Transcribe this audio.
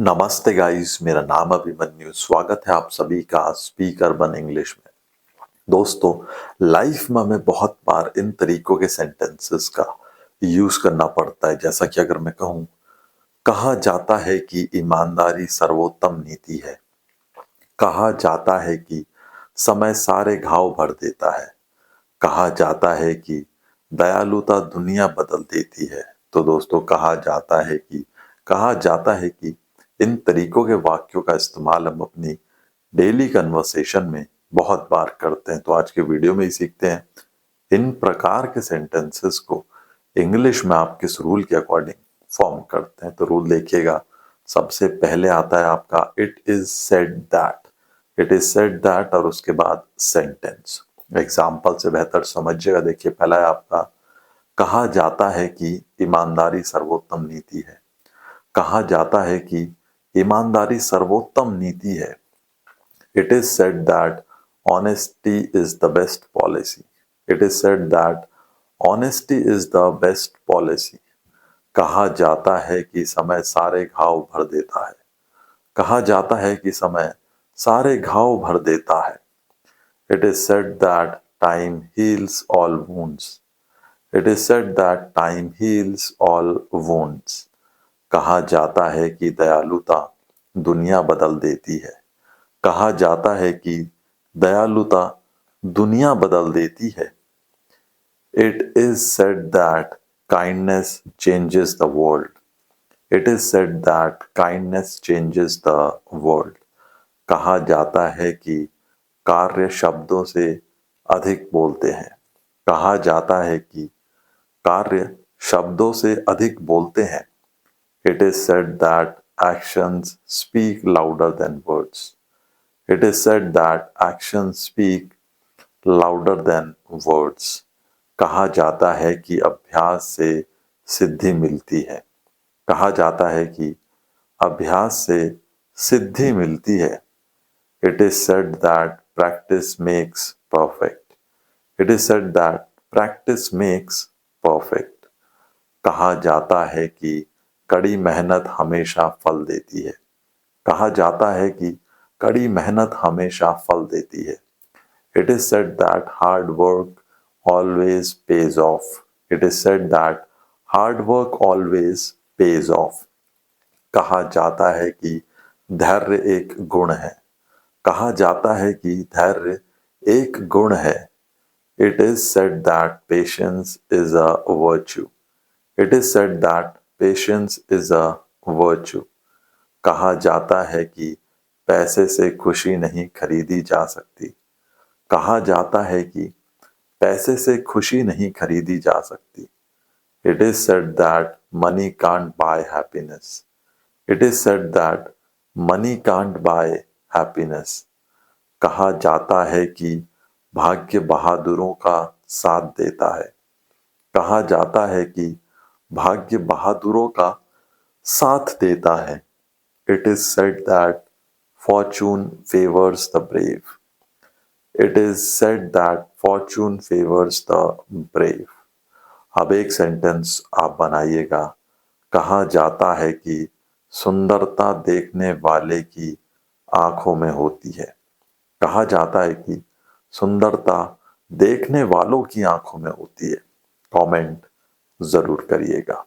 नमस्ते गाइस, मेरा नाम अभिमन्यु। स्वागत है आप सभी का स्पीक अर्बन इंग्लिश में। दोस्तों, लाइफ में हमें बहुत बार इन तरीकों के सेंटेंसेस का यूज करना पड़ता है। जैसा कि अगर मैं कहूँ, कहा जाता है कि ईमानदारी सर्वोत्तम नीति है। कहा जाता है कि समय सारे घाव भर देता है। कहा जाता है कि दयालुता दुनिया बदल देती है। तो दोस्तों, कहा जाता है कि इन तरीकों के वाक्यों का इस्तेमाल हम अपनी डेली कन्वर्सेशन में बहुत बार करते हैं। तो आज के वीडियो में ही सीखते हैं इन प्रकार के सेंटेंसेस को इंग्लिश में आप किस रूल के अकॉर्डिंग फॉर्म करते हैं। तो रूल देखिएगा, सबसे पहले आता है आपका it is said that. It is said that और उसके बाद सेंटेंस। एग्जाम्पल से बेहतर समझिएगा। देखिए, पहला है आपका, कहा जाता है कि ईमानदारी सर्वोत्तम नीति है। कहा जाता है कि ईमानदारी सर्वोत्तम नीति है। It is said that honesty is the best policy. It is said that honesty is the best policy. कहा जाता है कि समय सारे घाव भर देता है। कहा जाता है कि समय सारे घाव भर देता है। It is said that time heals all wounds. It is said that time heals all wounds. कहा जाता है कि दयालुता दुनिया बदल देती है। कहा जाता है कि दयालुता दुनिया बदल देती है। It is said that kindness changes the world. It is said that kindness changes the world. कहा जाता है कि कार्य शब्दों से अधिक बोलते हैं। कहा जाता है कि कार्य शब्दों से अधिक बोलते हैं। It is said that actions speak louder than words. It is said that actions speak louder than words. कहा जाता है कि अभ्यास से सिद्धि मिलती है। कहा जाता है कि अभ्यास से सिद्धि मिलती है। It is said that practice makes perfect. It is said that practice makes perfect. कहा जाता है कि कड़ी मेहनत हमेशा फल देती है। कहा जाता है कि कड़ी मेहनत हमेशा फल देती है। It is said that hard work always pays off. It is said that hard work always pays off. कहा जाता है कि धैर्य एक गुण है। कहा जाता है कि धैर्य एक गुण है। It is said that patience is a virtue. It is said that patience is a virtue. कहा जाता है कि पैसे से खुशी नहीं खरीदी जा सकती। कहा जाता है कि पैसे से खुशी नहीं खरीदी जा सकती। It is said that money can't buy happiness. It is said that money can't buy happiness. कहा जाता है कि भाग्य बहादुरों का साथ देता है। कहा जाता है कि भाग्य बहादुरों का साथ देता है। It is said that fortune favors the brave. It is said that fortune favors the brave. अब एक सेंटेंस आप बनाइएगा। कहा जाता है कि सुंदरता देखने वाले की आंखों में होती है। कहा जाता है कि सुंदरता देखने वालों की आंखों में होती है। कमेंट जरूर करिएगा।